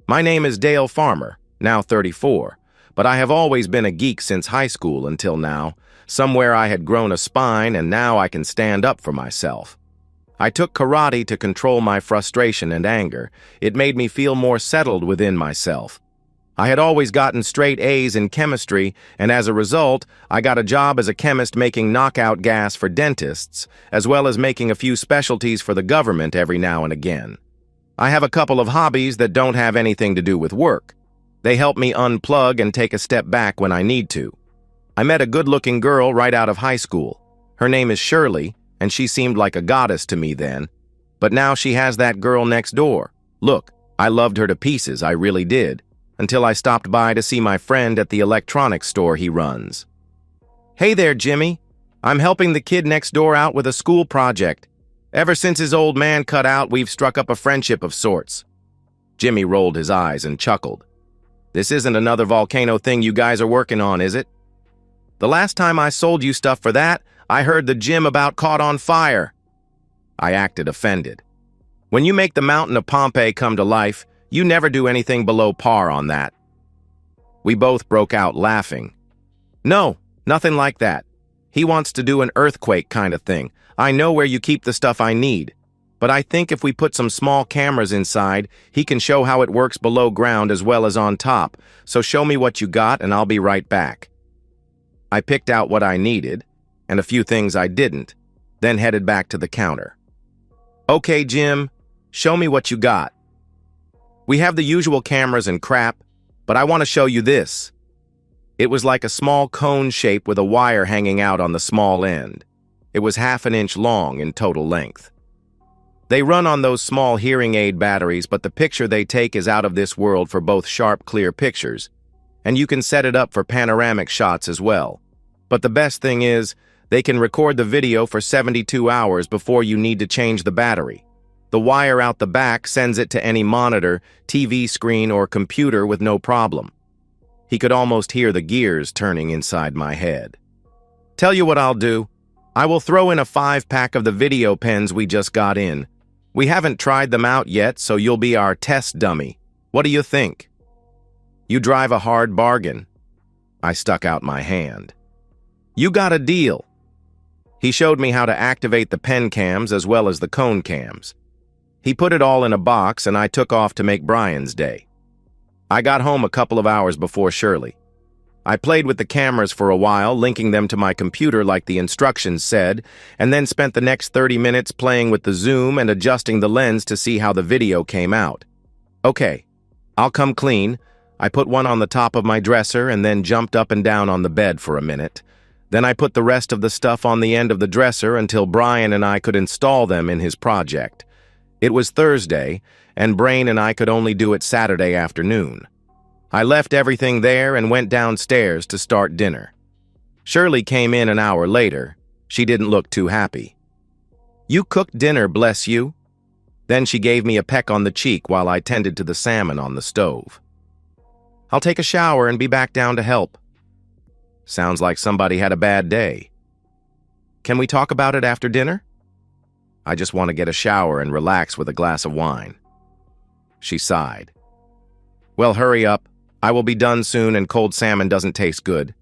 My name is Dale Farmer, now 34, but I have always been a geek since high school until now. Somewhere I had grown a spine and now I can stand up for myself. I took karate to control my frustration and anger. It made me feel more settled within myself. I had always gotten straight A's in chemistry, and as a result, I got a job as a chemist making knockout gas for dentists, as well as making a few specialties for the government every now and again. I have a couple of hobbies that don't have anything to do with work. They help me unplug and take a step back when I need to. I met a good-looking girl right out of high school. Her name is Shirley, and she seemed like a goddess to me then. But now she has that girl next door. Look, I loved her to pieces, I really did, until I stopped by to see my friend at the electronics store he runs. "Hey there, Jimmy. I'm helping the kid next door out with a school project. Ever since his old man cut out, we've struck up a friendship of sorts." Jimmy rolled his eyes and chuckled. "This isn't another volcano thing you guys are working on, is it? The last time I sold you stuff for that, I heard the gym about caught on fire." I acted offended. "When you make the mountain of Pompeii come to life, you never do anything below par on that." We both broke out laughing. "No, nothing like that. He wants to do an earthquake kind of thing. I know where you keep the stuff I need. But I think if we put some small cameras inside, he can show how it works below ground as well as on top. So show me what you got and I'll be right back." I picked out what I needed, and a few things I didn't, then headed back to the counter. "Okay, Jim, show me what you got." "We have the usual cameras and crap, but I want to show you this." It was like a small cone shape with a wire hanging out on the small end. It was half an inch long in total length. They run on those small hearing aid batteries, but the picture they take is out of this world for both sharp, clear pictures. And you can set it up for panoramic shots as well. But the best thing is, they can record the video for 72 hours before you need to change the battery. The wire out the back sends it to any monitor, TV screen, or computer with no problem. He could almost hear the gears turning inside my head. "Tell you what I'll do. I will throw in a 5-pack of the video pens we just got in. We haven't tried them out yet, so you'll be our test dummy. What do you think?" "You drive a hard bargain." I stuck out my hand. "You got a deal." He showed me how to activate the pen cams as well as the cone cams. He put it all in a box and I took off to make Brian's day. I got home a couple of hours before Shirley. I played with the cameras for a while, linking them to my computer like the instructions said, and then spent the next 30 minutes playing with the zoom and adjusting the lens to see how the video came out. "Okay, I'll come clean." I put one on the top of my dresser and then jumped up and down on the bed for a minute. Then I put the rest of the stuff on the end of the dresser until Brian and I could install them in his project. It was Thursday, and Brain and I could only do it Saturday afternoon. I left everything there and went downstairs to start dinner. Shirley came in an hour later. She didn't look too happy. "You cooked dinner, bless you." Then she gave me a peck on the cheek while I tended to the salmon on the stove. "I'll take a shower and be back down to help." Sounds like somebody had a bad day. "Can we talk about it after dinner?" "I just want to get a shower and relax with a glass of wine." She sighed. "Well, hurry up. I will be done soon and cold salmon doesn't taste good."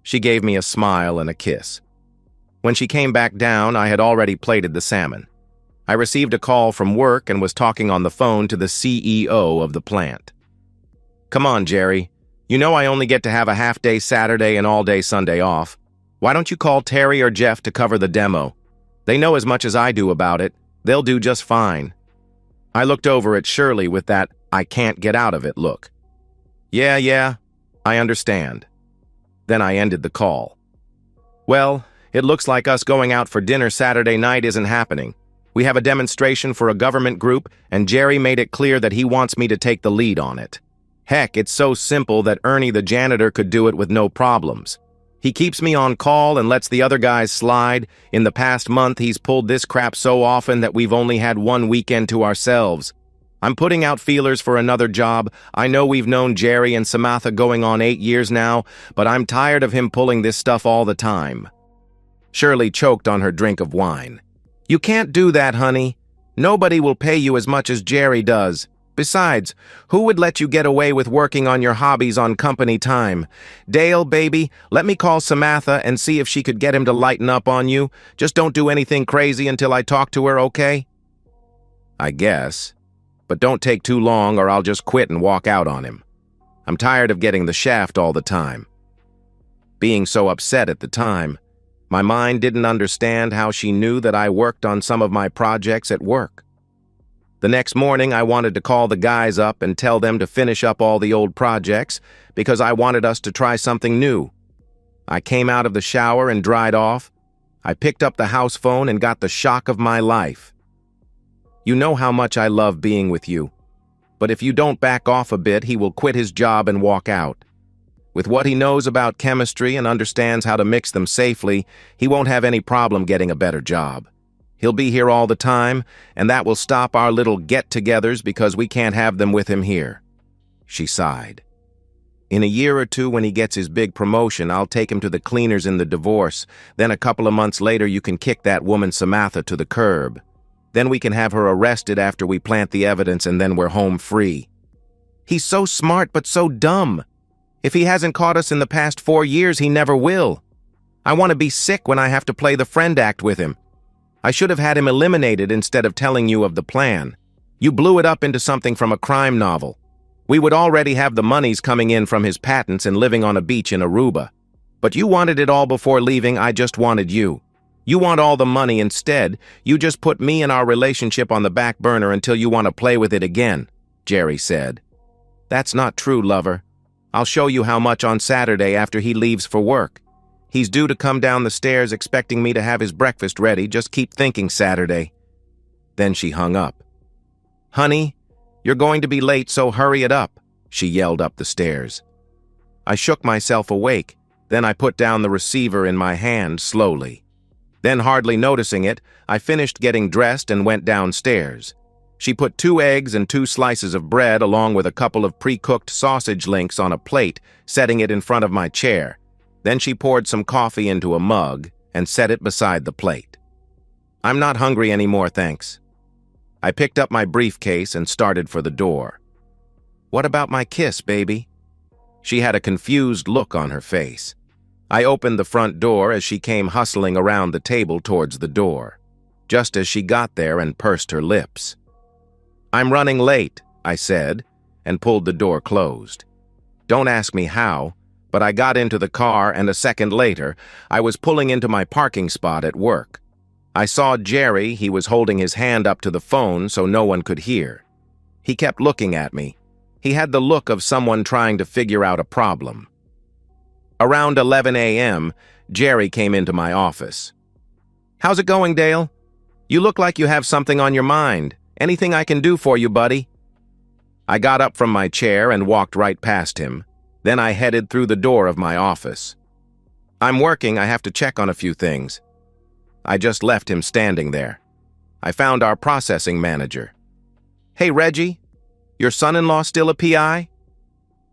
She gave me a smile and a kiss. When she came back down, I had already plated the salmon. I received a call from work and was talking on the phone to the CEO of the plant. "Come on, Jerry. You know I only get to have a half-day Saturday and all-day Sunday off. Why don't you call Terry or Jeff to cover the demo? They know as much as I do about it. They'll do just fine." I looked over at Shirley with that "I can't get out of it" look. Yeah, I understand." Then I ended the call. "Well, it looks like us going out for dinner Saturday night isn't happening. We have a demonstration for a government group, and Jerry made it clear that he wants me to take the lead on it. Heck, it's so simple that Ernie the janitor could do it with no problems. He keeps me on call and lets the other guys slide. In the past month, he's pulled this crap so often that we've only had one weekend to ourselves. I'm putting out feelers for another job. I know we've known Jerry and Samantha going on 8 years now, but I'm tired of him pulling this stuff all the time." Shirley choked on her drink of wine. "You can't do that, honey. Nobody will pay you as much as Jerry does. Besides, who would let you get away with working on your hobbies on company time? Dale, baby, let me call Samantha and see if she could get him to lighten up on you. Just don't do anything crazy until I talk to her, okay? I guess. But don't take too long or I'll just quit and walk out on him. I'm tired of getting the shaft all the time. Being so upset at the time, my mind didn't understand how she knew that I worked on some of my projects at work. The next morning, I wanted to call the guys up and tell them to finish up all the old projects because I wanted us to try something new. I came out of the shower and dried off. I picked up the house phone and got the shock of my life. You know how much I love being with you, but if you don't back off a bit, he will quit his job and walk out. With what he knows about chemistry and understands how to mix them safely, he won't have any problem getting a better job. He'll be here all the time, and that will stop our little get-togethers because we can't have them with him here. She sighed. In a year or two, when he gets his big promotion, I'll take him to the cleaners in the divorce. Then a couple of months later, you can kick that woman Samantha to the curb. Then we can have her arrested after we plant the evidence, and then we're home free. He's so smart but so dumb. If he hasn't caught us in the past 4 years, he never will. I want to be sick when I have to play the friend act with him. I should have had him eliminated instead of telling you of the plan. You blew it up into something from a crime novel. We would already have the monies coming in from his patents and living on a beach in Aruba. But you wanted it all before leaving. I just wanted you. You want all the money instead. You just put me and our relationship on the back burner until you want to play with it again, Jerry said. That's not true, lover. I'll show you how much on Saturday after he leaves for work. He's due to come down the stairs expecting me to have his breakfast ready. Just keep thinking Saturday. Then she hung up. Honey, you're going to be late, so hurry it up, she yelled up the stairs. I shook myself awake. Then I put down the receiver in my hand slowly. Then, hardly noticing it, I finished getting dressed and went downstairs. She put 2 eggs and 2 slices of bread along with a couple of pre-cooked sausage links on a plate, setting it in front of my chair. Then she poured some coffee into a mug and set it beside the plate. I'm not hungry anymore, thanks. I picked up my briefcase and started for the door. What about my kiss, baby? She had a confused look on her face. I opened the front door as she came hustling around the table towards the door, just as she got there and pursed her lips. I'm running late, I said, and pulled the door closed. Don't ask me how, but I got into the car and a second later, I was pulling into my parking spot at work. I saw Jerry. He was holding his hand up to the phone so no one could hear. He kept looking at me. He had the look of someone trying to figure out a problem. Around 11 a.m., Jerry came into my office. How's it going, Dale? You look like you have something on your mind. Anything I can do for you, buddy? I got up from my chair and walked right past him. Then I headed through the door of my office. I'm working. I have to check on a few things. I just left him standing there. I found our processing manager. Hey, Reggie, your son-in-law still a PI?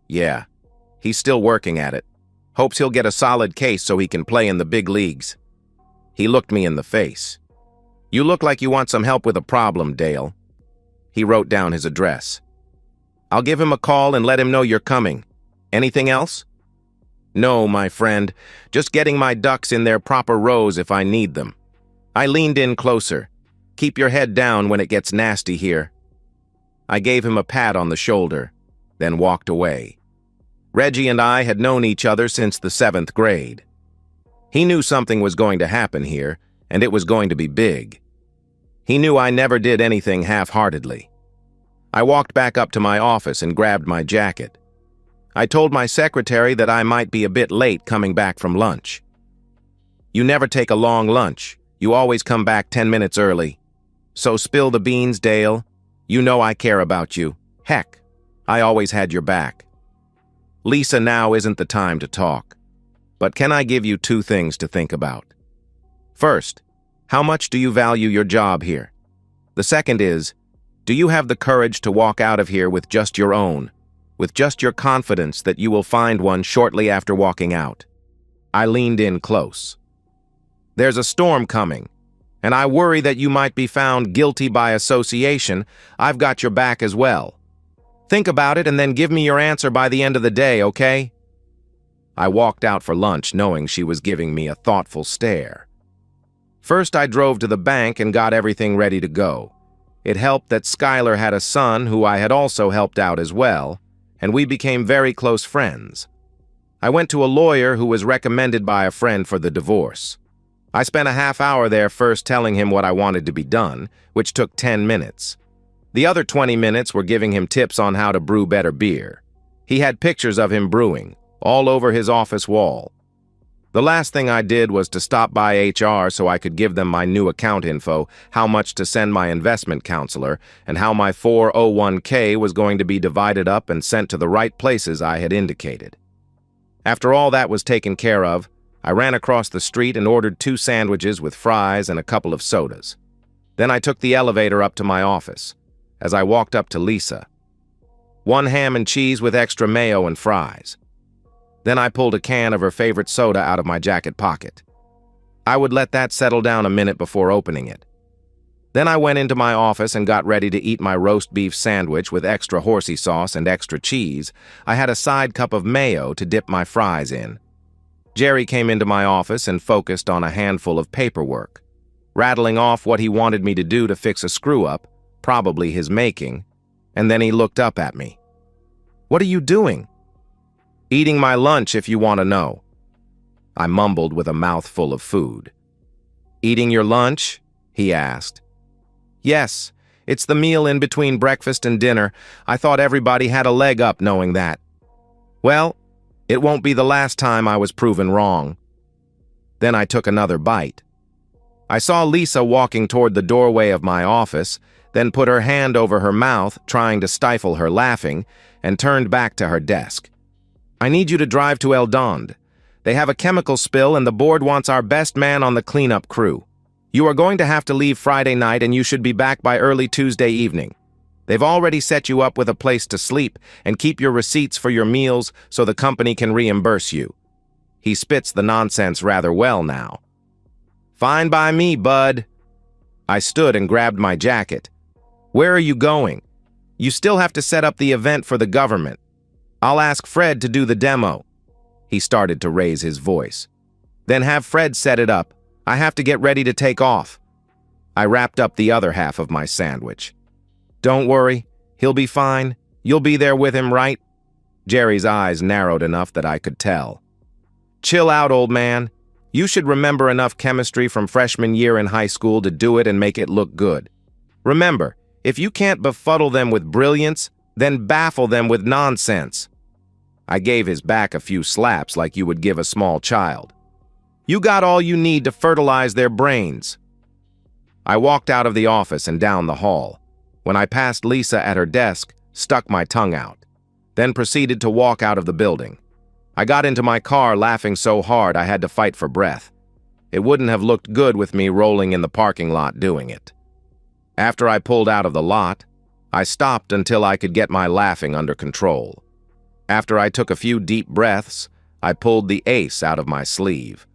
Yeah, he's still working at it. Hopes he'll get a solid case so he can play in the big leagues. He looked me in the face. You look like you want some help with a problem, Dale. He wrote down his address. I'll give him a call and let him know you're coming. Anything else? No, my friend. Just getting my ducks in their proper rows if I need them. I leaned in closer. Keep your head down when it gets nasty here. I gave him a pat on the shoulder, then walked away. Reggie and I had known each other since the 7th grade. He knew something was going to happen here, and it was going to be big. He knew I never did anything half-heartedly. I walked back up to my office and grabbed my jacket. I told my secretary that I might be a bit late coming back from lunch. You never take a long lunch. You always come back 10 minutes early. So spill the beans, Dale. You know I care about you. Heck, I always had your back. Lisa, now isn't the time to talk. But can I give you 2 things to think about? First, how much do you value your job here? The second is, do you have the courage to walk out of here with just your own, with just your confidence that you will find one shortly after walking out? I leaned in close. There's a storm coming, and I worry that you might be found guilty by association. I've got your back as well. Think about it and then give me your answer by the end of the day, okay? I walked out for lunch knowing she was giving me a thoughtful stare. First, I drove to the bank and got everything ready to go. It helped that Skylar had a son who I had also helped out as well, and we became very close friends. I went to a lawyer who was recommended by a friend for the divorce. I spent a half hour there first telling him what I wanted to be done, which took 10 minutes. The other 20 minutes were giving him tips on how to brew better beer. He had pictures of him brewing, all over his office wall. The last thing I did was to stop by HR so I could give them my new account info, how much to send my investment counselor, and how my 401k was going to be divided up and sent to the right places I had indicated. After all that was taken care of, I ran across the street and ordered 2 sandwiches with fries and a couple of sodas. Then I took the elevator up to my office. As I walked up to Lisa, 1 ham and cheese with extra mayo and fries. Then I pulled a can of her favorite soda out of my jacket pocket. I would let that settle down a minute before opening it. Then I went into my office and got ready to eat my roast beef sandwich with extra horsey sauce and extra cheese. I had a side cup of mayo to dip my fries in. Jerry came into my office and focused on a handful of paperwork, rattling off what he wanted me to do to fix a screw-up, probably his making, and then he looked up at me. "What are you doing?" "Eating my lunch, if you want to know." I mumbled with a mouthful of food. "Eating your lunch?" he asked. "Yes, it's the meal in between breakfast and dinner. I thought everybody had a leg up knowing that." "Well, it won't be the last time I was proven wrong." Then I took another bite. I saw Lisa walking toward the doorway of my office, then put her hand over her mouth, trying to stifle her laughing, and turned back to her desk. "I need you to drive to El Donde. They have a chemical spill and the board wants our best man on the cleanup crew. You are going to have to leave Friday night and you should be back by early Tuesday evening. They've already set you up with a place to sleep and keep your receipts for your meals so the company can reimburse you." He spits the nonsense rather well now. "Fine by me, bud." I stood and grabbed my jacket. "Where are you going?" "You still have to set up the event for the government. I'll ask Fred to do the demo." He started to raise his voice. "Then have Fred set it up. I have to get ready to take off." I wrapped up the other half of my sandwich. "Don't worry, he'll be fine. You'll be there with him, right?" Jerry's eyes narrowed enough that I could tell. "Chill out, old man. You should remember enough chemistry from freshman year in high school to do it and make it look good. Remember, if you can't befuddle them with brilliance, then baffle them with nonsense." I gave his back a few slaps like you would give a small child. "You got all you need to fertilize their brains." I walked out of the office and down the hall. When I passed Lisa at her desk, stuck my tongue out, then proceeded to walk out of the building. I got into my car laughing so hard I had to fight for breath. It wouldn't have looked good with me rolling in the parking lot doing it. After I pulled out of the lot, I stopped until I could get my laughing under control. After I took a few deep breaths, I pulled the ace out of my sleeve.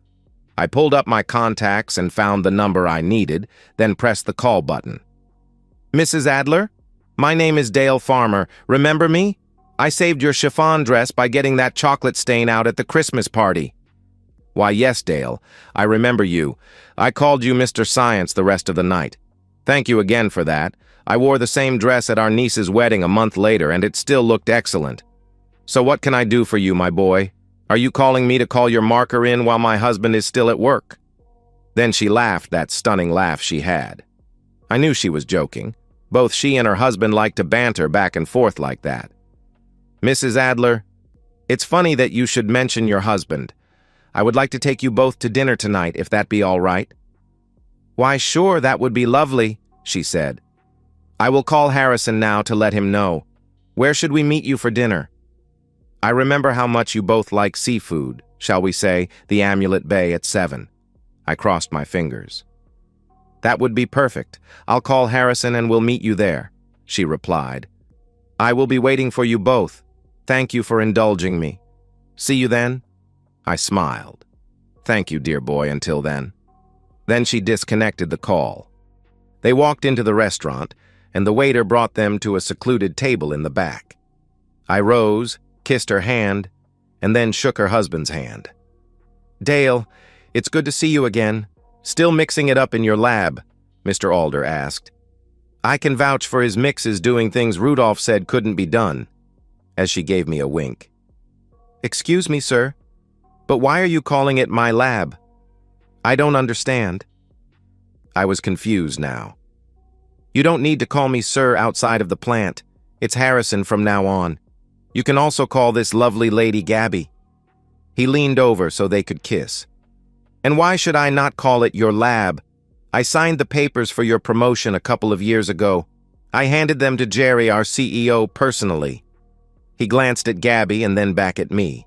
I pulled up my contacts and found the number I needed, then pressed the call button. "Mrs. Adler? My name is Dale Farmer. Remember me? I saved your chiffon dress by getting that chocolate stain out at the Christmas party." "Why, yes, Dale. I remember you. I called you Mr. Science the rest of the night. Thank you again for that. I wore the same dress at our niece's wedding a month later, and it still looked excellent. So what can I do for you, my boy? Are you calling me to call your marker in while my husband is still at work?" Then she laughed that stunning laugh she had. I knew she was joking. Both she and her husband liked to banter back and forth like that. "Mrs. Adler, it's funny that you should mention your husband. I would like to take you both to dinner tonight, if that be all right." "Why, sure, that would be lovely," she said. "I will call Harrison now to let him know. Where should we meet you for dinner?" "I remember how much you both like seafood. Shall we say the Amulet Bay at 7? I crossed my fingers. "That would be perfect. I'll call Harrison and we'll meet you there," she replied. "I will be waiting for you both. Thank you for indulging me. See you then?" I smiled. "Thank you, dear boy, until then." Then she disconnected the call. They walked into the restaurant, and the waiter brought them to a secluded table in the back. I rose, kissed her hand, and then shook her husband's hand. "Dale, it's good to see you again. Still mixing it up in your lab?" Mr. Alder asked. "I can vouch for his mixes doing things Rudolph said couldn't be done," as she gave me a wink. "Excuse me, sir, but why are you calling it my lab? I don't understand." I was confused now. "You don't need to call me sir outside of the plant. It's Harrison from now on. You can also call this lovely lady Gabby." He leaned over so they could kiss. "And why should I not call it your lab? I signed the papers for your promotion a couple of years ago. I handed them to Jerry, our CEO, personally." He glanced at Gabby and then back at me.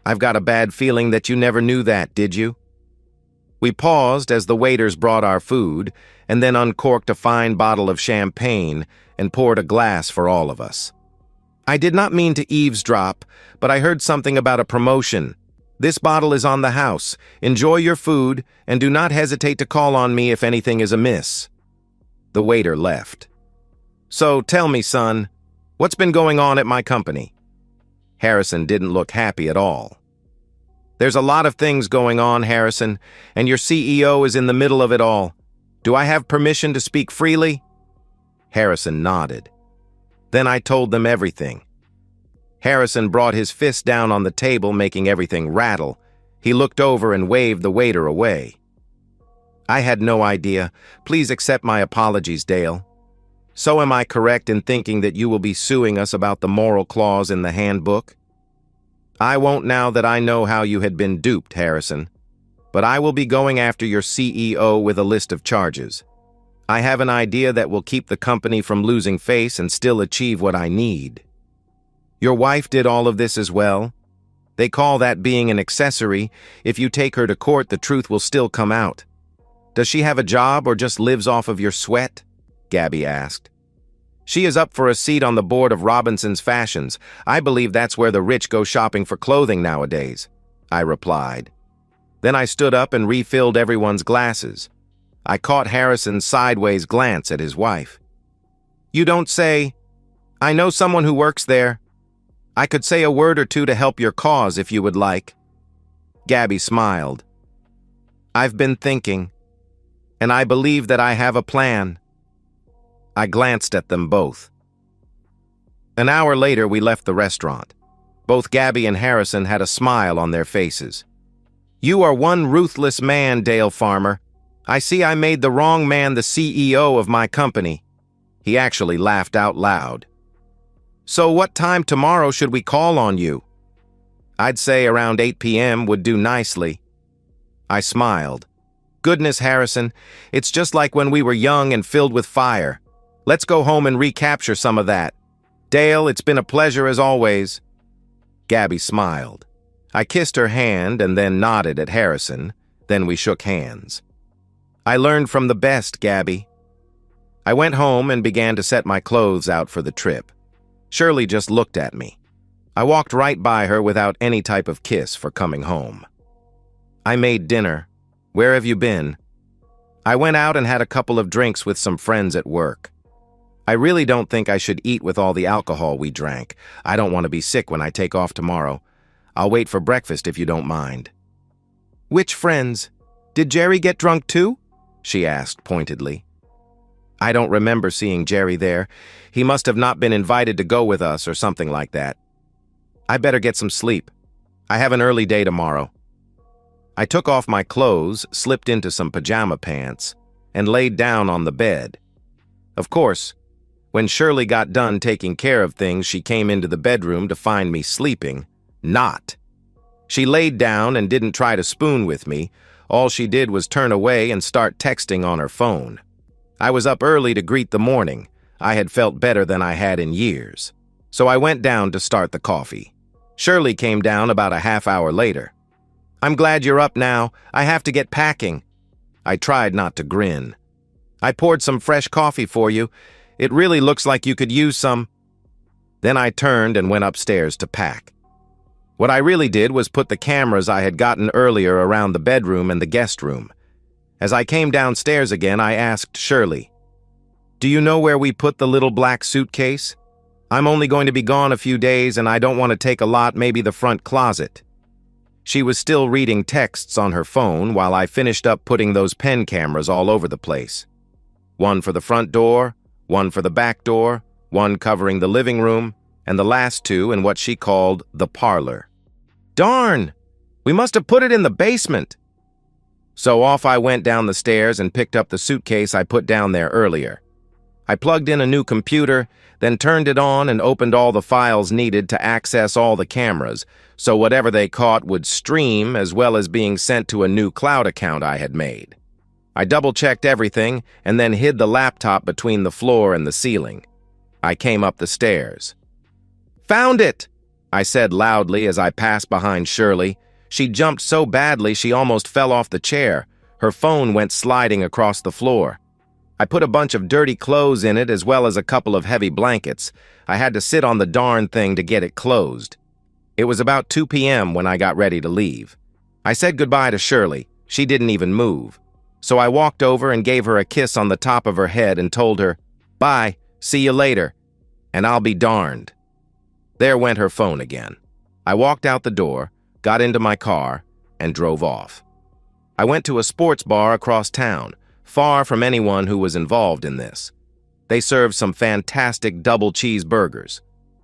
"I've got a bad feeling that you never knew that, did you?" We paused as the waiters brought our food and then uncorked a fine bottle of champagne and poured a glass for all of us. "I did not mean to eavesdrop, but I heard something about a promotion. This bottle is on the house. Enjoy your food and do not hesitate to call on me if anything is amiss." The waiter left. "So tell me, son, what's been going on at my company?" Harrison didn't look happy at all. "There's a lot of things going on, Harrison, and your CEO is in the middle of it all. Do I have permission to speak freely?" Harrison nodded. Then I told them everything. Harrison brought his fist down on the table, making everything rattle. He looked over and waved the waiter away. "I had no idea. Please accept my apologies, Dale. So am I correct in thinking that you will be suing us about the moral clause in the handbook?" "I won't now that I know how you had been duped, Harrison. But I will be going after your CEO with a list of charges. I have an idea that will keep the company from losing face and still achieve what I need." "Your wife did all of this as well? They call that being an accessory. If you take her to court, the truth will still come out. Does she have a job or just lives off of your sweat?" Gabby asked. "She is up for a seat on the board of Robinson's Fashions. I believe that's where the rich go shopping for clothing nowadays," I replied. Then I stood up and refilled everyone's glasses. I caught Harrison's sideways glance at his wife. "You don't say? I know someone who works there. I could say a word or two to help your cause if you would like." Gabby smiled. "I've been thinking, and I believe that I have a plan." I glanced at them both. An hour later, we left the restaurant. Both Gabby and Harrison had a smile on their faces. "You are one ruthless man, Dale Farmer. I see I made the wrong man the CEO of my company." He actually laughed out loud. "So what time tomorrow should we call on you?" "I'd say around 8 p.m. would do nicely." I smiled. "Goodness, Harrison, it's just like when we were young and filled with fire. Let's go home and recapture some of that. Dale, it's been a pleasure as always." Gabby smiled. I kissed her hand and then nodded at Harrison. Then we shook hands. "I learned from the best, Gabby." I went home and began to set my clothes out for the trip. Shirley just looked at me. I walked right by her without any type of kiss for coming home. "I made dinner. Where have you been?" "I went out and had a couple of drinks with some friends at work. I really don't think I should eat with all the alcohol we drank. I don't want to be sick when I take off tomorrow. I'll wait for breakfast if you don't mind." "Which friends? Did Jerry get drunk too?" she asked pointedly. "I don't remember seeing Jerry there. He must have not been invited to go with us or something like that. I better get some sleep. I have an early day tomorrow." I took off my clothes, slipped into some pajama pants, and laid down on the bed. Of course, when Shirley got done taking care of things, she came into the bedroom to find me sleeping. Not. She laid down and didn't try to spoon with me. All she did was turn away and start texting on her phone. I was up early to greet the morning. I had felt better than I had in years. So I went down to start the coffee. Shirley came down about a half hour later. "I'm glad you're up now. I have to get packing." I tried not to grin. "I poured some fresh coffee for you. It really looks like you could use some." Then I turned and went upstairs to pack. What I really did was put the cameras I had gotten earlier around the bedroom and the guest room. As I came downstairs again, I asked Shirley, "Do you know where we put the little black suitcase?" I'm only going to be gone a few days and I don't want to take a lot, maybe the front closet. She was still reading texts on her phone while I finished up putting those pen cameras all over the place. One for the front door, one for the back door, one covering the living room, and the last two in what she called the parlor. Darn! We must have put it in the basement. So off I went down the stairs and picked up the suitcase I put down there earlier. I plugged in a new computer, then turned it on and opened all the files needed to access all the cameras, so whatever they caught would stream as well as being sent to a new cloud account I had made. I double-checked everything and then hid the laptop between the floor and the ceiling. I came up the stairs. "Found it!" I said loudly as I passed behind Shirley. She jumped so badly she almost fell off the chair. Her phone went sliding across the floor. I put a bunch of dirty clothes in it as well as a couple of heavy blankets. I had to sit on the darn thing to get it closed. It was about 2 p.m. when I got ready to leave. I said goodbye to Shirley. She didn't even move. So I walked over and gave her a kiss on the top of her head and told her, "Bye, see you later," and I'll be darned. There went her phone again. I walked out the door, got into my car, and drove off. I went to a sports bar across town, far from anyone who was involved in this. They served some fantastic double cheeseburgers.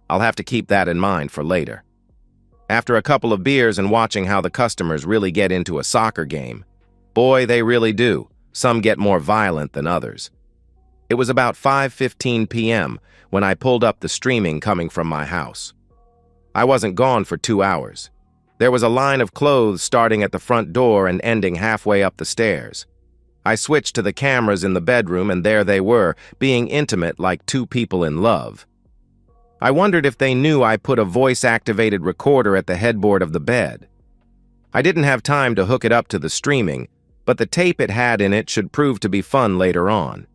I'll have to keep that in mind for later. After a couple of beers and watching how the customers really get into a soccer game, boy, they really do. Some get more violent than others. It was about 5:15 p.m. when I pulled up the streaming coming from my house. I wasn't gone for 2 hours. There was a line of clothes starting at the front door and ending halfway up the stairs. I switched to the cameras in the bedroom and there they were, being intimate like two people in love. I wondered if they knew I put a voice-activated recorder at the headboard of the bed. I didn't have time to hook it up to the streaming, but the tape it had in it should prove to be fun later on.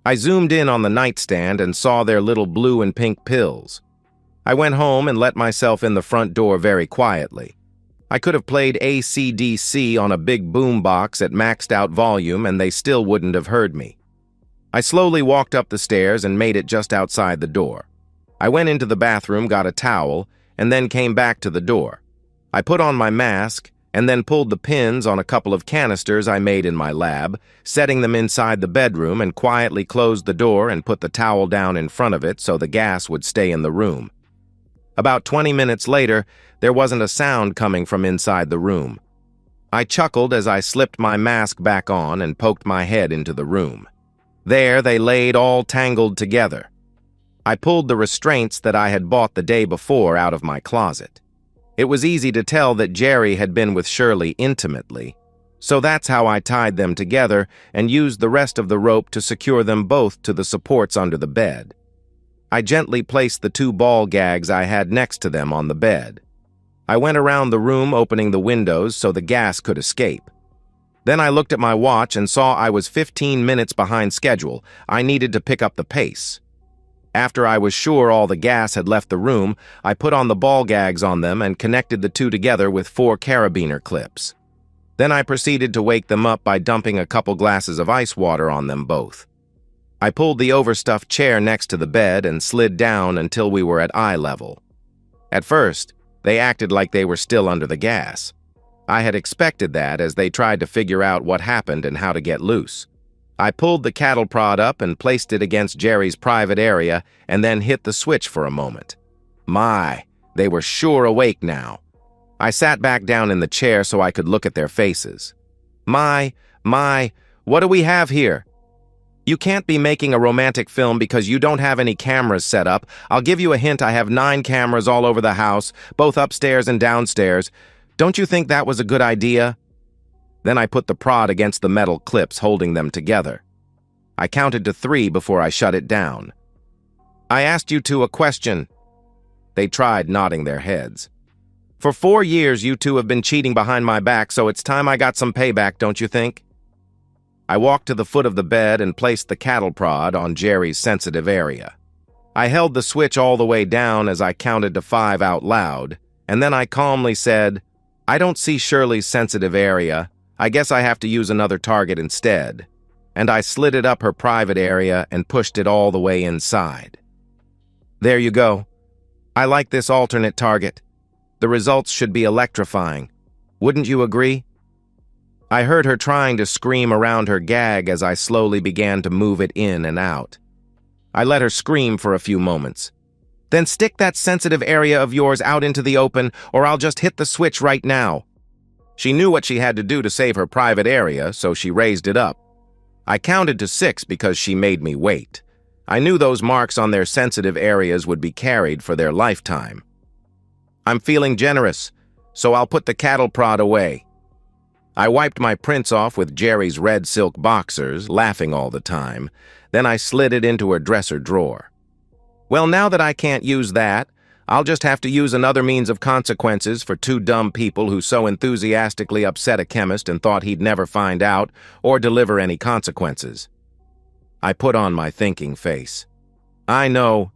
I zoomed in on the nightstand and saw their little blue and pink pills. I went home and let myself in the front door very quietly. I could have played AC/DC on a big boombox at maxed out volume and they still wouldn't have heard me. I slowly walked up the stairs and made it just outside the door. I went into the bathroom, got a towel, and then came back to the door. I put on my mask and then pulled the pins on a couple of canisters I made in my lab, setting them inside the bedroom, and quietly closed the door and put the towel down in front of it so the gas would stay in the room. About 20 minutes later, there wasn't a sound coming from inside the room. I chuckled as I slipped my mask back on and poked my head into the room. There they laid all tangled together. I pulled the restraints that I had bought the day before out of my closet. It was easy to tell that Jerry had been with Shirley intimately, so that's how I tied them together and used the rest of the rope to secure them both to the supports under the bed. I gently placed the 2 ball gags I had next to them on the bed. I went around the room opening the windows so the gas could escape. Then I looked at my watch and saw I was 15 minutes behind schedule. I needed to pick up the pace. After I was sure all the gas had left the room, I put on the ball gags on them and connected the 2 together with 4 carabiner clips. Then I proceeded to wake them up by dumping a couple glasses of ice water on them both. I pulled the overstuffed chair next to the bed and slid down until we were at eye level. At first, they acted like they were still under the gas. I had expected that as they tried to figure out what happened and how to get loose. I pulled the cattle prod up and placed it against Jerry's private area and then hit the switch for a moment. My, they were sure awake now. I sat back down in the chair so I could look at their faces. My, what do we have here? You can't be making a romantic film because you don't have any cameras set up. I'll give you a hint, I have 9 cameras all over the house, both upstairs and downstairs. Don't you think that was a good idea? Then I put the prod against the metal clips holding them together. I counted to 3 before I shut it down. I asked you 2 a question. They tried nodding their heads. For 4 years you 2 have been cheating behind my back, so it's time I got some payback, don't you think? I walked to the foot of the bed and placed the cattle prod on Jerry's sensitive area. I held the switch all the way down as I counted to 5 out loud, and then I calmly said, "I don't see Shirley's sensitive area. I guess I have to use another target instead." And I slid it up her private area and pushed it all the way inside. There you go. I like this alternate target. The results should be electrifying. Wouldn't you agree? I heard her trying to scream around her gag as I slowly began to move it in and out. I let her scream for a few moments. Then stick that sensitive area of yours out into the open, or I'll just hit the switch right now. She knew what she had to do to save her private area, so she raised it up. I counted to 6 because she made me wait. I knew those marks on their sensitive areas would be carried for their lifetime. I'm feeling generous, so I'll put the cattle prod away. I wiped my prints off with Jerry's red silk boxers, laughing all the time. Then I slid it into her dresser drawer. Well, now that I can't use that, I'll just have to use another means of consequences for 2 dumb people who so enthusiastically upset a chemist and thought he'd never find out or deliver any consequences. I put on my thinking face. I know.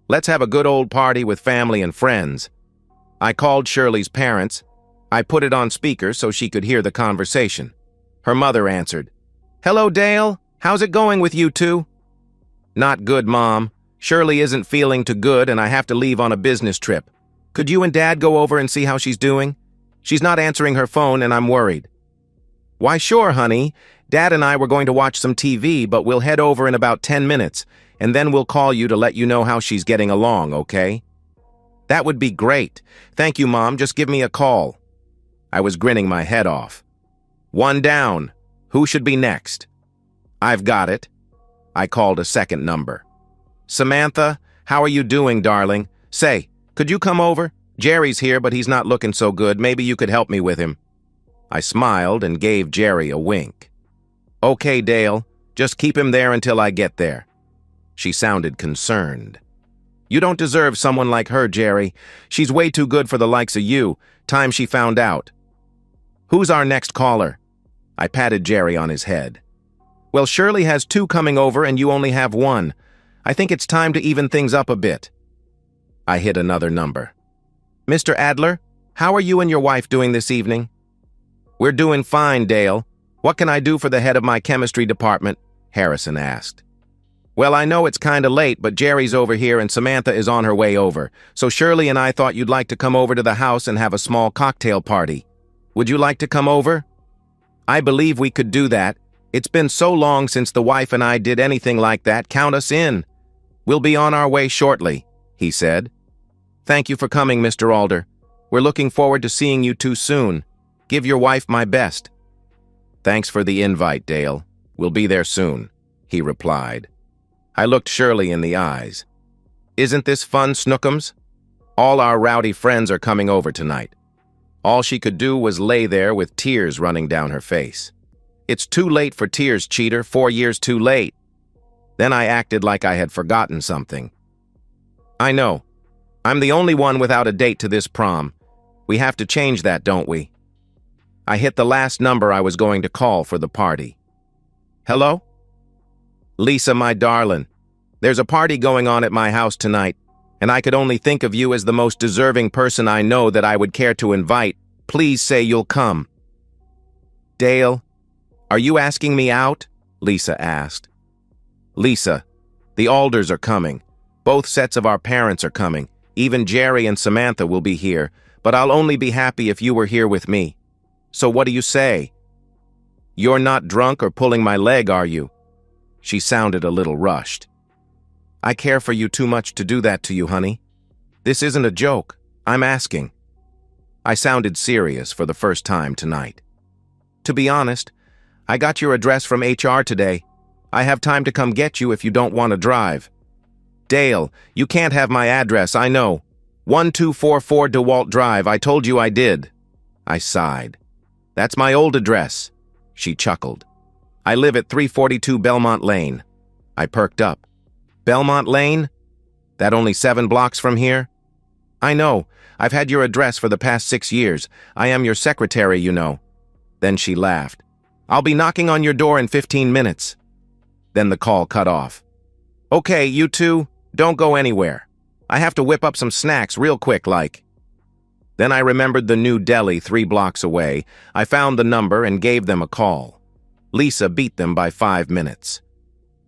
Let's have a good old party with family and friends. I called Shirley's parents. I put it on speaker so she could hear the conversation. Her mother answered. Hello, Dale. How's it going with you two? Not good, Mom. Shirley isn't feeling too good and I have to leave on a business trip. Could you and Dad go over and see how she's doing? She's not answering her phone and I'm worried. Why, sure, honey. Dad and I were going to watch some TV, but we'll head over in about 10 minutes, and then we'll call you to let you know how she's getting along, okay? That would be great. Thank you, Mom. Just give me a call. I was grinning my head off. 1 down. Who should be next? I've got it. I called a second number. Samantha, how are you doing, darling? Say, could you come over? Jerry's here, but he's not looking so good. Maybe you could help me with him. I smiled and gave Jerry a wink. Okay, Dale. Just keep him there until I get there. She sounded concerned. You don't deserve someone like her, Jerry. She's way too good for the likes of you. Time she found out. Who's our next caller? I patted Jerry on his head. Well, Shirley has 2 coming over and you only have 1. I think it's time to even things up a bit. I hit another number. Mr. Adler, how are you and your wife doing this evening? We're doing fine, Dale. What can I do for the head of my chemistry department? Harrison asked. Well, I know it's kinda late, but Jerry's over here and Samantha is on her way over. So Shirley and I thought you'd like to come over to the house and have a small cocktail party. Would you like to come over? I believe we could do that. It's been so long since the wife and I did anything like that. Count us in. We'll be on our way shortly, he said. Thank you for coming, Mr. Alder. We're looking forward to seeing you two soon. Give your wife my best. Thanks for the invite, Dale. We'll be there soon, he replied. I looked Shirley in the eyes. Isn't this fun, Snookums? All our rowdy friends are coming over tonight. All she could do was lay there with tears running down her face. It's too late for tears, cheater. 4 years too late. Then I acted like I had forgotten something. I know. I'm the only one without a date to this prom. We have to change that, don't we? I hit the last number I was going to call for the party. Hello? Lisa, my darling. There's a party going on at my house tonight, and I could only think of you as the most deserving person I know that I would care to invite. Please say you'll come. Dale, are you asking me out? Lisa asked. Lisa, the Alders are coming. Both sets of our parents are coming. Even Jerry and Samantha will be here, but I'll only be happy if you were here with me. So what do you say? You're not drunk or pulling my leg, are you? She sounded a little rushed. I care for you too much to do that to you, honey. This isn't a joke. I'm asking. I sounded serious for the first time tonight. To be honest, I got your address from HR today. I have time to come get you if you don't want to drive. Dale, you can't have my address, I know. 1244 DeWalt Drive, I told you I did. I sighed. That's my old address. She chuckled. I live at 342 Belmont Lane. I perked up. Belmont Lane? That only 7 blocks from here? I know. I've had your address for the past 6 years. I am your secretary, you know. Then she laughed. I'll be knocking on your door in 15 minutes. Then the call cut off. Okay, you two, don't go anywhere. I have to whip up some snacks real quick, like. Then I remembered the new deli 3 blocks away. I found the number and gave them a call. Lisa beat them by 5 minutes.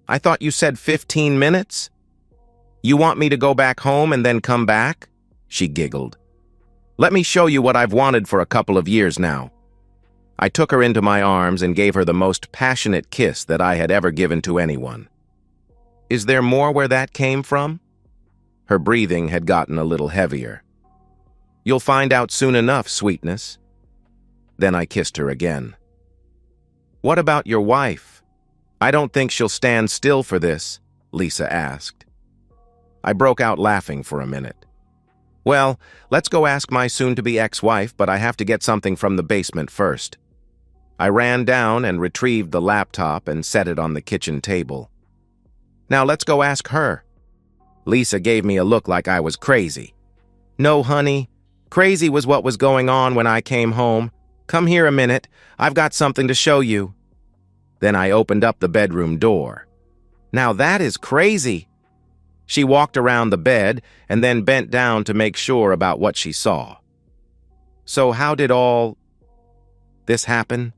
I thought you said 15 minutes? You want me to go back home and then come back? She giggled. Let me show you what I've wanted for a couple of years now. I took her into my arms and gave her the most passionate kiss that I had ever given to anyone. Is there more where that came from? Her breathing had gotten a little heavier. You'll find out soon enough, sweetness. Then I kissed her again. What about your wife? I don't think she'll stand still for this, Lisa asked. I broke out laughing for a minute. Well, let's go ask my soon-to-be ex-wife, but I have to get something from the basement first. I ran down and retrieved the laptop and set it on the kitchen table. Now let's go ask her. Lisa gave me a look like I was crazy. No, honey. Crazy was what was going on when I came home. Come here a minute. I've got something to show you. Then I opened up the bedroom door. Now that is crazy. She walked around the bed and then bent down to make sure about what she saw. So how did all this happen?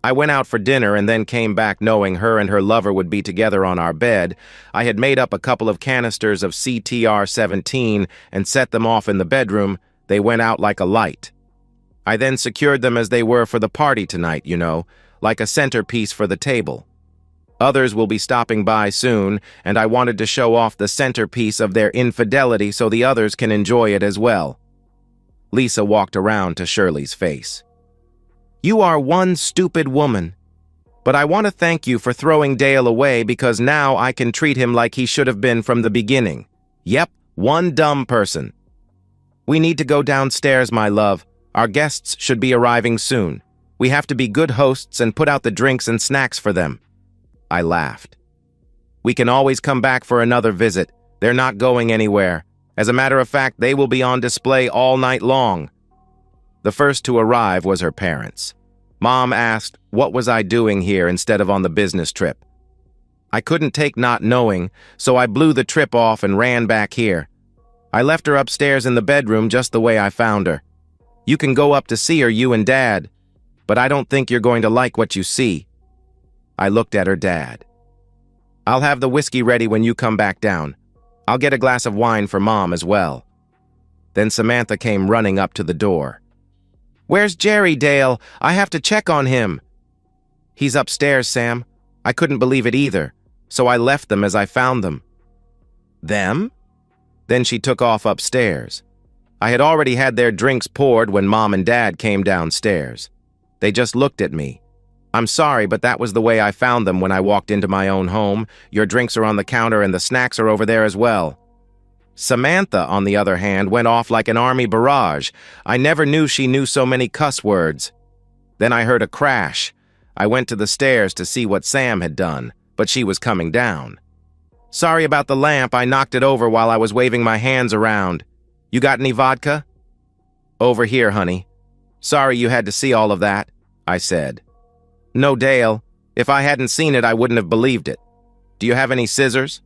I went out for dinner and then came back knowing her and her lover would be together on our bed. I had made up a couple of canisters of CTR-17 and set them off in the bedroom. They went out like a light. I then secured them as they were for the party tonight, you know, like a centerpiece for the table. Others will be stopping by soon, and I wanted to show off the centerpiece of their infidelity so the others can enjoy it as well. Lisa walked around to Shirley's face. You are one stupid woman, but I want to thank you for throwing Dale away because now I can treat him like he should have been from the beginning. Yep, one dumb person. We need to go downstairs, my love. Our guests should be arriving soon. We have to be good hosts and put out the drinks and snacks for them. I laughed. We can always come back for another visit. They're not going anywhere. As a matter of fact, they will be on display all night long. The first to arrive was her parents. Mom asked, what was I doing here instead of on the business trip? I couldn't take not knowing, so I blew the trip off and ran back here. I left her upstairs in the bedroom just the way I found her. You can go up to see her, you and Dad, but I don't think you're going to like what you see. I looked at her dad. I'll have the whiskey ready when you come back down. I'll get a glass of wine for Mom as well. Then Samantha came running up to the door. Where's Jerry, Dale? I have to check on him. He's upstairs, Sam. I couldn't believe it either, so I left them as I found them. Them? Then she took off upstairs. I had already had their drinks poured when Mom and Dad came downstairs. They just looked at me. I'm sorry, but that was the way I found them when I walked into my own home. Your drinks are on the counter and the snacks are over there as well. Samantha, on the other hand, went off like an army barrage. I never knew she knew so many cuss words. Then I heard a crash. I went to the stairs to see what Sam had done, but she was coming down. Sorry about the lamp, I knocked it over while I was waving my hands around. You got any vodka? Over here, honey. Sorry you had to see all of that, I said. No, Dale. If I hadn't seen it, I wouldn't have believed it. Do you have any scissors?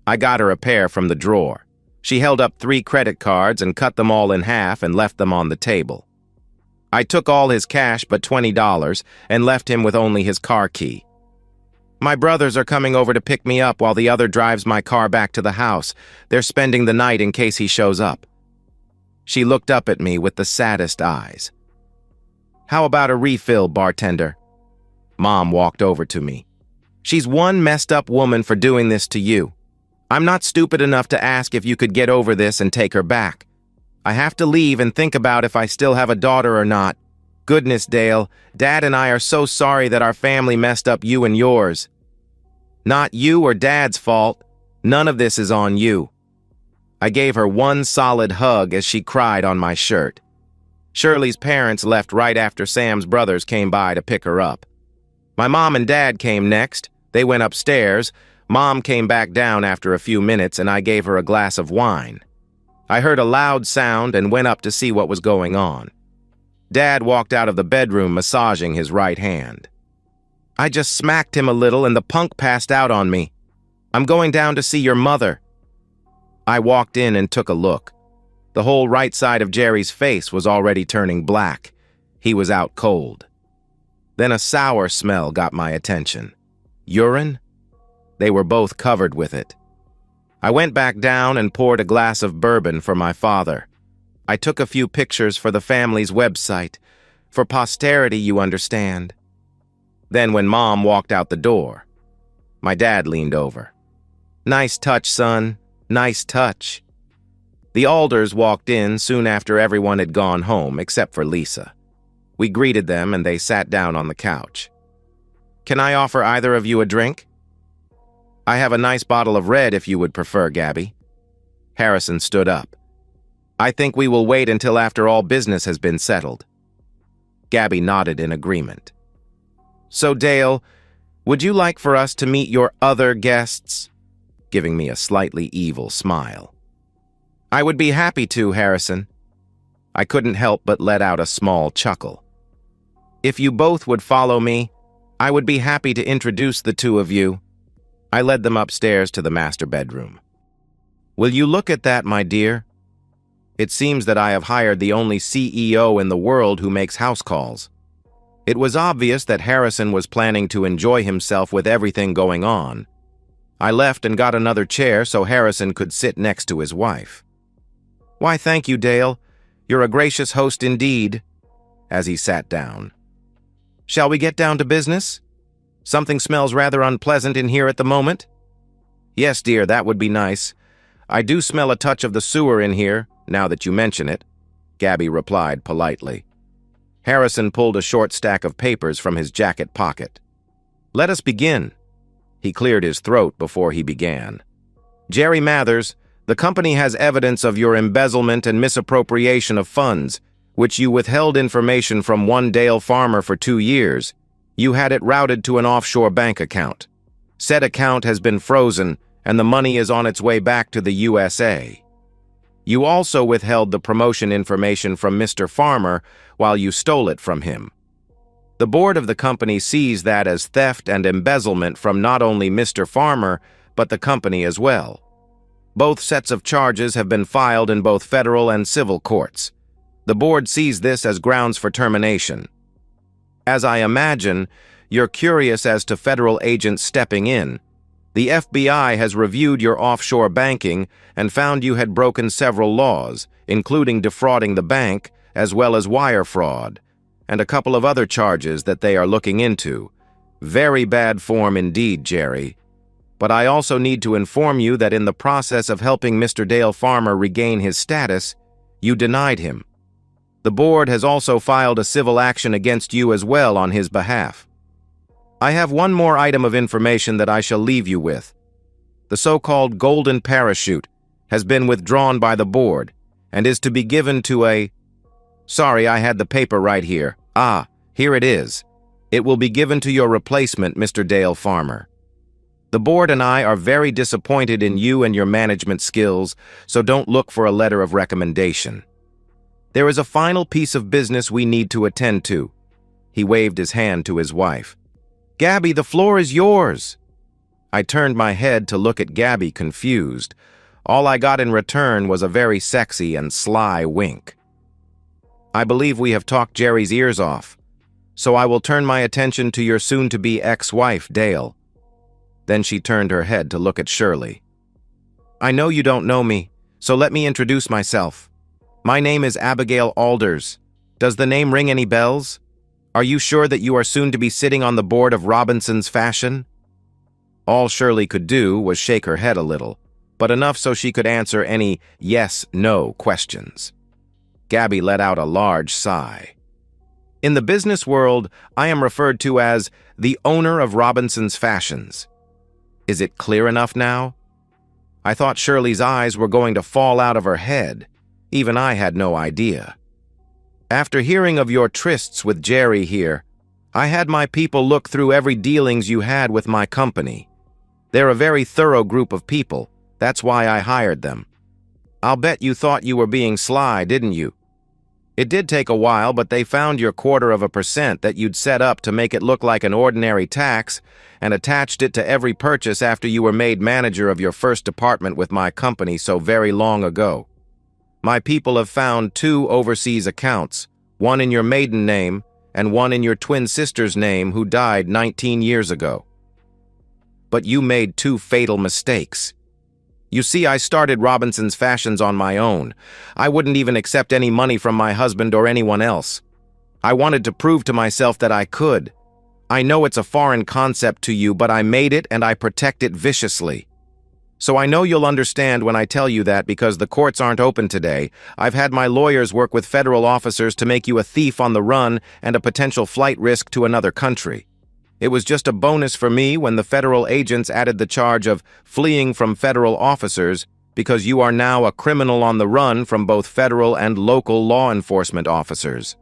I got her a pair from the drawer. She held up 3 credit cards and cut them all in half and left them on the table. I took all his cash but $20 and left him with only his car key. My brothers are coming over to pick me up while the other drives my car back to the house. They're spending the night in case he shows up. She looked up at me with the saddest eyes. How about a refill, bartender? Mom walked over to me. She's one messed up woman for doing this to you. I'm not stupid enough to ask if you could get over this and take her back. I have to leave and think about if I still have a daughter or not. Goodness, Dale, Dad and I are so sorry that our family messed up you and yours. Not you or Dad's fault. None of this is on you. I gave her one solid hug as she cried on my shirt. Shirley's parents left right after Sam's brothers came by to pick her up. My mom and dad came next. They went upstairs. Mom came back down after a few minutes and I gave her a glass of wine. I heard a loud sound and went up to see what was going on. Dad walked out of the bedroom massaging his right hand. I just smacked him a little and the punk passed out on me. I'm going down to see your mother. I walked in and took a look. The whole right side of Jerry's face was already turning black. He was out cold. Then a sour smell got my attention. Urine? They were both covered with it. I went back down and poured a glass of bourbon for my father. I took a few pictures for the family's website. For posterity, you understand. Then when Mom walked out the door, my dad leaned over. "Nice touch, son. Nice touch." The Alders walked in soon after everyone had gone home, except for Lisa. We greeted them and they sat down on the couch. "Can I offer either of you a drink?" "I have a nice bottle of red if you would prefer, Gabby." Harrison stood up. "I think we will wait until after all business has been settled." Gabby nodded in agreement. "So, Dale, would you like for us to meet your other guests?" Giving me a slightly evil smile. "I would be happy to, Harrison." I couldn't help but let out a small chuckle. "If you both would follow me, I would be happy to introduce the two of you." I led them upstairs to the master bedroom. "Will you look at that, my dear? It seems that I have hired the only CEO in the world who makes house calls." It was obvious that Harrison was planning to enjoy himself with everything going on. I left and got another chair so Harrison could sit next to his wife. "Why, thank you, Dale. You're a gracious host indeed," as he sat down. "Shall we get down to business? Something smells rather unpleasant in here at the moment." "Yes, dear, that would be nice. I do smell a touch of the sewer in here, now that you mention it," Gabby replied politely. Harrison pulled a short stack of papers from his jacket pocket. "Let us begin." He cleared his throat before he began. "Jerry Mathers, the company has evidence of your embezzlement and misappropriation of funds, which you withheld information from one Dale farmer for 2 years. You had it routed to an offshore bank account. Said account has been frozen, and the money is on its way back to the USA. You also withheld the promotion information from Mr. Farmer while you stole it from him. The board of the company sees that as theft and embezzlement from not only Mr. Farmer, but the company as well. Both sets of charges have been filed in both federal and civil courts. The board sees this as grounds for termination. As I imagine, you're curious as to federal agents stepping in. The FBI has reviewed your offshore banking and found you had broken several laws, including defrauding the bank, as well as wire fraud, and a couple of other charges that they are looking into. Very bad form indeed, Jerry. But I also need to inform you that in the process of helping Mr. Dale Farmer regain his status, you denied him. The board has also filed a civil action against you as well on his behalf. I have one more item of information that I shall leave you with. The so-called golden parachute has been withdrawn by the board and is to be given to a... Sorry, I had the paper right here. Ah, here it is. It will be given to your replacement, Mr. Dale Farmer. The board and I are very disappointed in you and your management skills, so don't look for a letter of recommendation. There is a final piece of business we need to attend to. He waved his hand to his wife. Gabby, the floor is yours. I turned my head to look at Gabby, confused. All I got in return was a very sexy and sly wink. I believe we have talked Jerry's ears off, so I will turn my attention to your soon-to-be ex-wife, Dale. Then she turned her head to look at Shirley. I know you don't know me, so let me introduce myself. My name is Abigail Alders. Does the name ring any bells? Are you sure that you are soon to be sitting on the board of Robinson's Fashion? All Shirley could do was shake her head a little, but enough so she could answer any yes-no questions. Gabby let out a large sigh. In the business world, I am referred to as the owner of Robinson's Fashions. Is it clear enough now? I thought Shirley's eyes were going to fall out of her head. Even I had no idea. After hearing of your trysts with Jerry here, I had my people look through every dealings you had with my company. They're a very thorough group of people. That's why I hired them. I'll bet you thought you were being sly, didn't you? It did take a while, but they found your 0.25% that you'd set up to make it look like an ordinary tax and attached it to every purchase after you were made manager of your first department with my company so very long ago. My people have found 2 overseas accounts, one in your maiden name and one in your twin sister's name who died 19 years ago. But you made 2 fatal mistakes. You see, I started Robinson's Fashions on my own. I wouldn't even accept any money from my husband or anyone else. I wanted to prove to myself that I could. I know it's a foreign concept to you, but I made it and I protect it viciously. So I know you'll understand when I tell you that because the courts aren't open today, I've had my lawyers work with federal officers to make you a thief on the run and a potential flight risk to another country. It was just a bonus for me when the federal agents added the charge of fleeing from federal officers because you are now a criminal on the run from both federal and local law enforcement officers.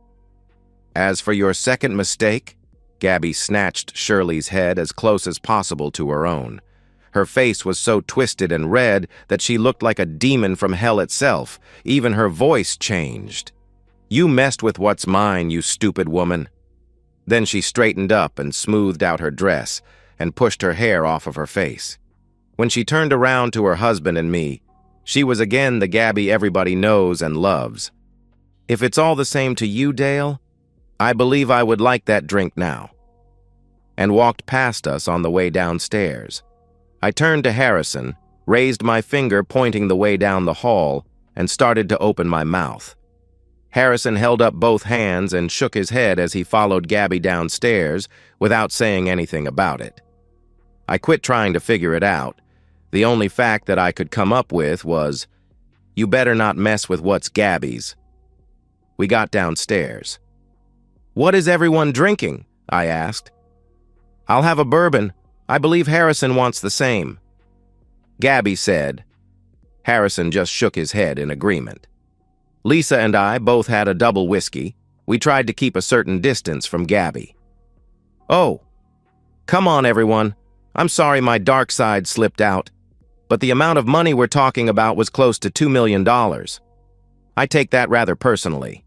As for your second mistake, Gabby snatched Shirley's head as close as possible to her own. Her face was so twisted and red that she looked like a demon from hell itself. Even her voice changed. You messed with what's mine, you stupid woman. Then she straightened up and smoothed out her dress and pushed her hair off of her face. When she turned around to her husband and me, she was again the Gabby everybody knows and loves. If it's all the same to you, Dale, I believe I would like that drink now. And walked past us on the way downstairs. I turned to Harrison, raised my finger pointing the way down the hall, and started to open my mouth. Harrison held up both hands and shook his head as he followed Gabby downstairs without saying anything about it. I quit trying to figure it out. The only fact that I could come up with was, you better not mess with what's Gabby's. We got downstairs. What is everyone drinking? I asked. I'll have a bourbon. I believe Harrison wants the same. Gabby said. Harrison just shook his head in agreement. Lisa and I both had a double whiskey. We tried to keep a certain distance from Gabby. Oh, come on, everyone. I'm sorry my dark side slipped out, but the amount of money we're talking about was close to $2 million. I take that rather personally.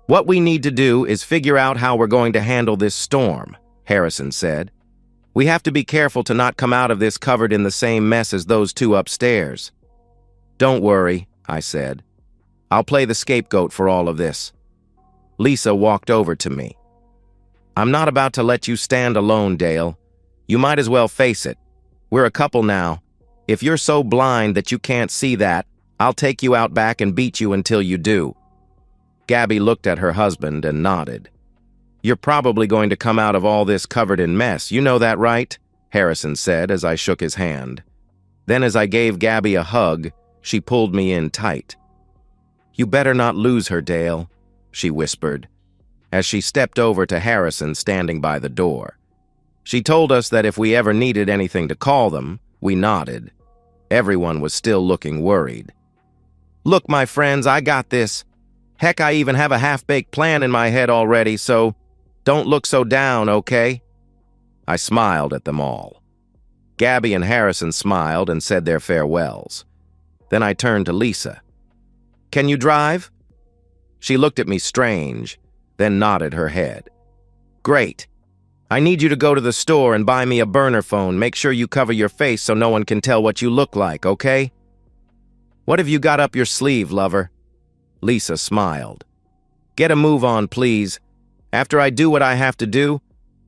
What we need to do is figure out how we're going to handle this storm, Harrison said. We have to be careful to not come out of this covered in the same mess as those two upstairs. Don't worry, I said. I'll play the scapegoat for all of this. Lisa walked over to me. I'm not about to let you stand alone, Dale. You might as well face it. We're a couple now. If you're so blind that you can't see that, I'll take you out back and beat you until you do. Gabby looked at her husband and nodded. You're probably going to come out of all this covered in mess, you know that, right? Harrison said as I shook his hand. Then as I gave Gabby a hug, she pulled me in tight. You better not lose her, Dale, she whispered, as she stepped over to Harrison standing by the door. She told us that if we ever needed anything to call them, we nodded. Everyone was still looking worried. Look, my friends, I got this. Heck, I even have a half-baked plan in my head already, so don't look so down, okay? I smiled at them all. Gabby and Harrison smiled and said their farewells. Then I turned to Lisa. Can you drive? She looked at me strange, then nodded her head. Great. I need you to go to the store and buy me a burner phone. Make sure you cover your face so no one can tell what you look like, okay? What have you got up your sleeve, lover? Lisa smiled. Get a move on, please. After I do what I have to do,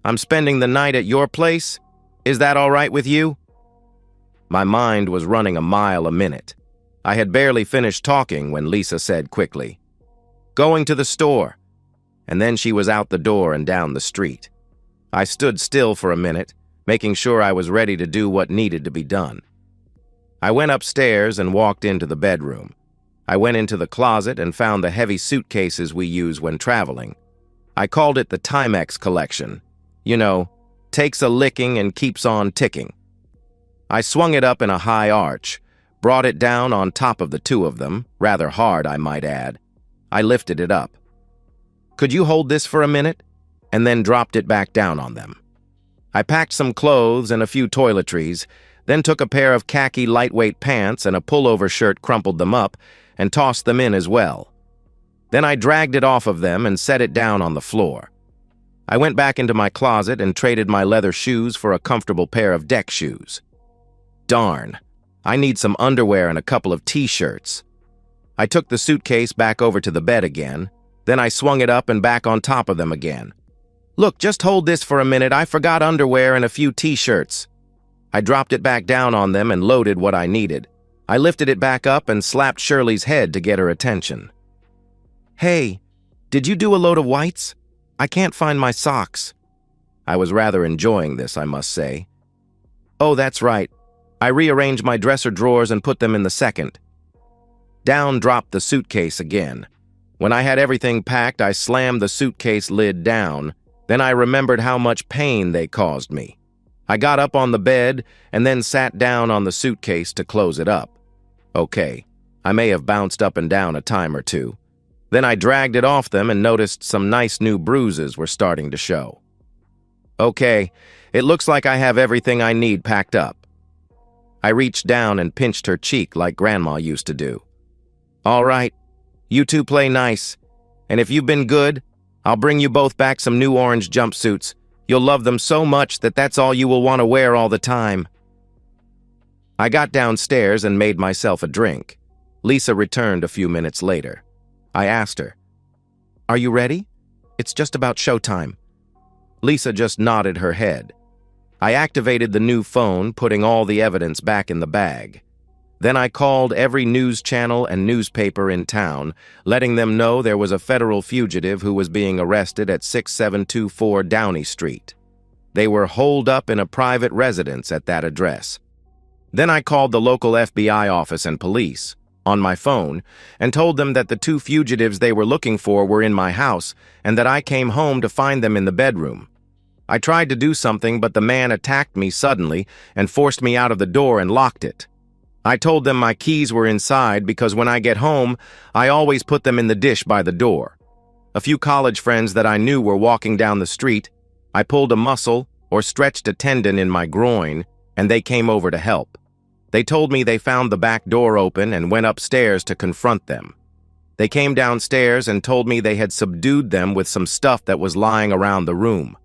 I'm spending the night at your place. Is that all right with you? My mind was running a mile a minute. I had barely finished talking when Lisa said quickly, Going to the store. And then she was out the door and down the street. I stood still for a minute, making sure I was ready to do what needed to be done. I went upstairs and walked into the bedroom. I went into the closet and found the heavy suitcases we use when traveling. I called it the Timex collection. You know, takes a licking and keeps on ticking. I swung it up in a high arch, brought it down on top of the two of them, rather hard, I might add. I lifted it up. Could you hold this for a minute? And then dropped it back down on them. I packed some clothes and a few toiletries, then took a pair of khaki lightweight pants and a pullover shirt, crumpled them up, and tossed them in as well. Then I dragged it off of them and set it down on the floor. I went back into my closet and traded my leather shoes for a comfortable pair of deck shoes. Darn, I need some underwear and a couple of t-shirts. I took the suitcase back over to the bed again, then I swung it up and back on top of them again. Look, just hold this for a minute. I forgot underwear and a few t-shirts. I dropped it back down on them and loaded what I needed. I lifted it back up and slapped Shirley's head to get her attention. "Hey, did you do a load of whites? I can't find my socks." I was rather enjoying this, I must say. "Oh, that's right. I rearranged my dresser drawers and put them in the second." Down dropped the suitcase again. When I had everything packed, I slammed the suitcase lid down. Then I remembered how much pain they caused me. I got up on the bed and then sat down on the suitcase to close it up. Okay, I may have bounced up and down a time or two. Then I dragged it off them and noticed some nice new bruises were starting to show. Okay, it looks like I have everything I need packed up. I reached down and pinched her cheek like Grandma used to do. "All right, you two play nice, and if you've been good, I'll bring you both back some new orange jumpsuits. You'll love them so much that that's all you will want to wear all the time." I got downstairs and made myself a drink. Lisa returned a few minutes later. I asked her, "Are you ready? It's just about showtime." Lisa just nodded her head. I activated the new phone, putting all the evidence back in the bag. Then I called every news channel and newspaper in town, letting them know there was a federal fugitive who was being arrested at 6724 Downey Street. They were holed up in a private residence at that address. Then I called the local FBI office and police on my phone and told them that the two fugitives they were looking for were in my house and that I came home to find them in the bedroom. I tried to do something, but the man attacked me suddenly and forced me out of the door and locked it. I told them my keys were inside because when I get home, I always put them in the dish by the door. A few college friends that I knew were walking down the street. I pulled a muscle or stretched a tendon in my groin, and they came over to help. They told me they found the back door open and went upstairs to confront them. They came downstairs and told me they had subdued them with some stuff that was lying around the room.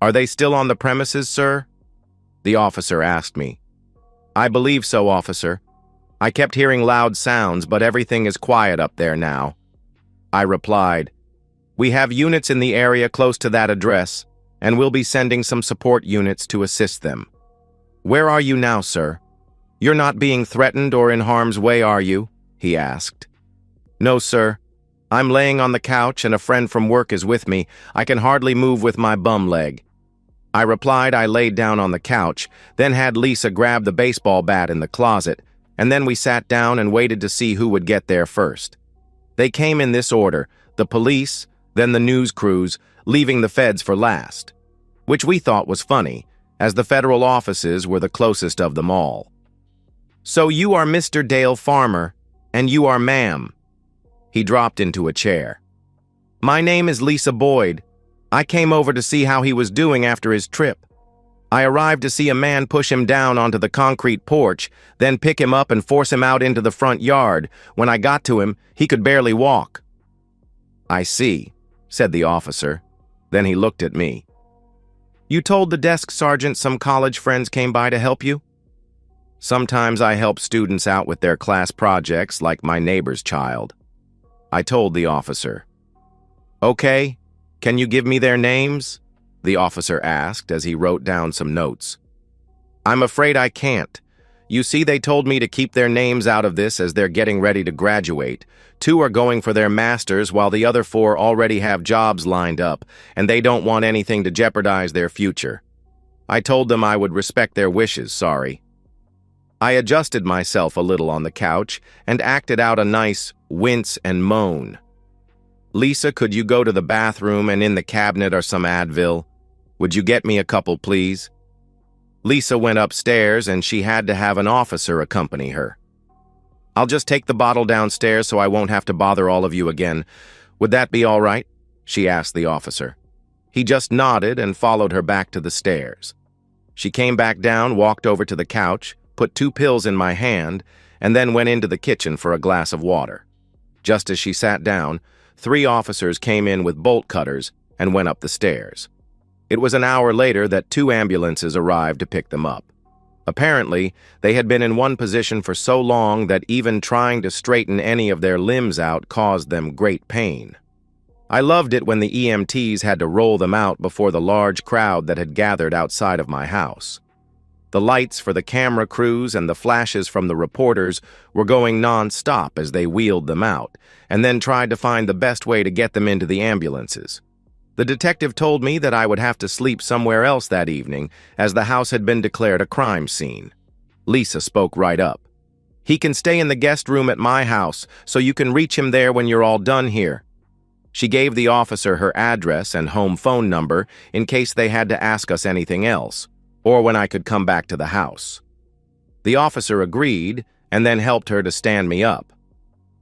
"Are they still on the premises, sir?" the officer asked me. "I believe so, officer. I kept hearing loud sounds, but everything is quiet up there now." I replied, "We have units in the area close to that address, and we'll be sending some support units to assist them." "Where are you now, sir? You're not being threatened or in harm's way, are you?" he asked. "No, sir. I'm laying on the couch and a friend from work is with me. I can hardly move with my bum leg." I replied I laid down on the couch, then had Lisa grab the baseball bat in the closet, and then we sat down and waited to see who would get there first. They came in this order: the police, then the news crews, leaving the feds for last, which we thought was funny, as the federal offices were the closest of them all. "So you are Mr. Dale Farmer, and you are ma'am." He dropped into a chair. "My name is Lisa Boyd. I came over to see how he was doing after his trip. I arrived to see a man push him down onto the concrete porch, then pick him up and force him out into the front yard. When I got to him, he could barely walk." "I see," said the officer. Then he looked at me. "You told the desk sergeant some college friends came by to help you?" "Sometimes I help students out with their class projects, like my neighbor's child," I told the officer. "Okay. Can you give me their names?" the officer asked as he wrote down some notes. "I'm afraid I can't. You see, they told me to keep their names out of this as they're getting ready to graduate. 2 are going for their masters while the other 4 already have jobs lined up, and they don't want anything to jeopardize their future. I told them I would respect their wishes, sorry." I adjusted myself a little on the couch and acted out a nice wince and moan. "Lisa, could you go to the bathroom and in the cabinet are some Advil? Would you get me a couple, please?" Lisa went upstairs and she had to have an officer accompany her. "I'll just take the bottle downstairs so I won't have to bother all of you again. Would that be all right?" she asked the officer. He just nodded and followed her back to the stairs. She came back down, walked over to the couch, put 2 pills in my hand, and then went into the kitchen for a glass of water. Just as she sat down, 3 officers came in with bolt cutters and went up the stairs. It was an hour later that 2 ambulances arrived to pick them up. Apparently, they had been in one position for so long that even trying to straighten any of their limbs out caused them great pain. I loved it when the EMTs had to roll them out before the large crowd that had gathered outside of my house. The lights for the camera crews and the flashes from the reporters were going non-stop as they wheeled them out, and then tried to find the best way to get them into the ambulances. The detective told me that I would have to sleep somewhere else that evening, as the house had been declared a crime scene. Lisa spoke right up. "He can stay in the guest room at my house, so you can reach him there when you're all done here." She gave the officer her address and home phone number in case they had to ask us anything else, or when I could come back to the house. The officer agreed and then helped her to stand me up.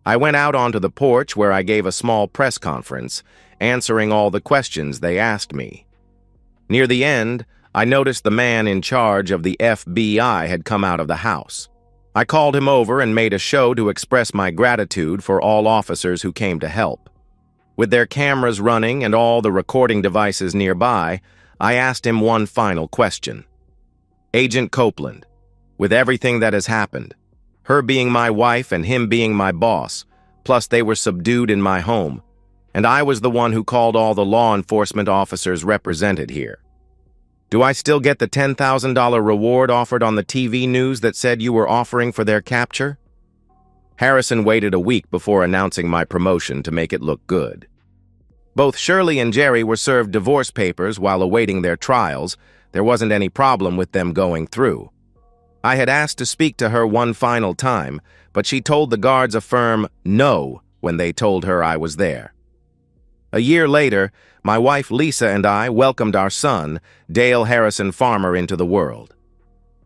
I went out onto the porch where I gave a small press conference, answering all the questions they asked me. Near the end, I noticed the man in charge of the FBI had come out of the house. I called him over and made a show to express my gratitude for all officers who came to help. With their cameras running and all the recording devices nearby, I asked him one final question. "Agent Copeland, with everything that has happened, her being my wife and him being my boss, plus they were subdued in my home, and I was the one who called all the law enforcement officers represented here. Do I still get the $10,000 reward offered on the TV news that said you were offering for their capture?" Harrison waited a week before announcing my promotion to make it look good. Both Shirley and Jerry were served divorce papers while awaiting their trials. There wasn't any problem with them going through. I had asked to speak to her one final time, but she told the guards a firm no when they told her I was there. A year later, my wife Lisa and I welcomed our son, Dale Harrison Farmer, into the world.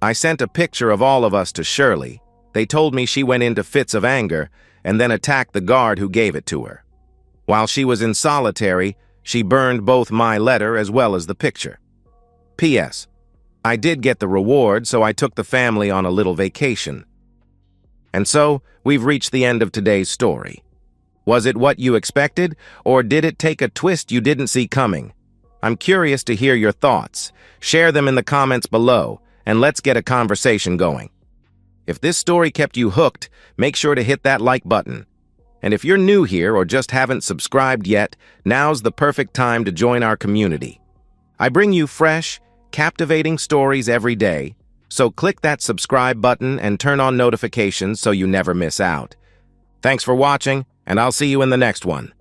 I sent a picture of all of us to Shirley. They told me she went into fits of anger and then attacked the guard who gave it to her. While she was in solitary, she burned both my letter as well as the picture. P.S. I did get the reward, so I took the family on a little vacation. And so, we've reached the end of today's story. Was it what you expected, or did it take a twist you didn't see coming? I'm curious to hear your thoughts. Share them in the comments below, and let's get a conversation going. If this story kept you hooked, make sure to hit that like button. And if you're new here or just haven't subscribed yet, now's the perfect time to join our community. I bring you fresh, captivating stories every day, so click that subscribe button and turn on notifications so you never miss out. Thanks for watching, and I'll see you in the next one.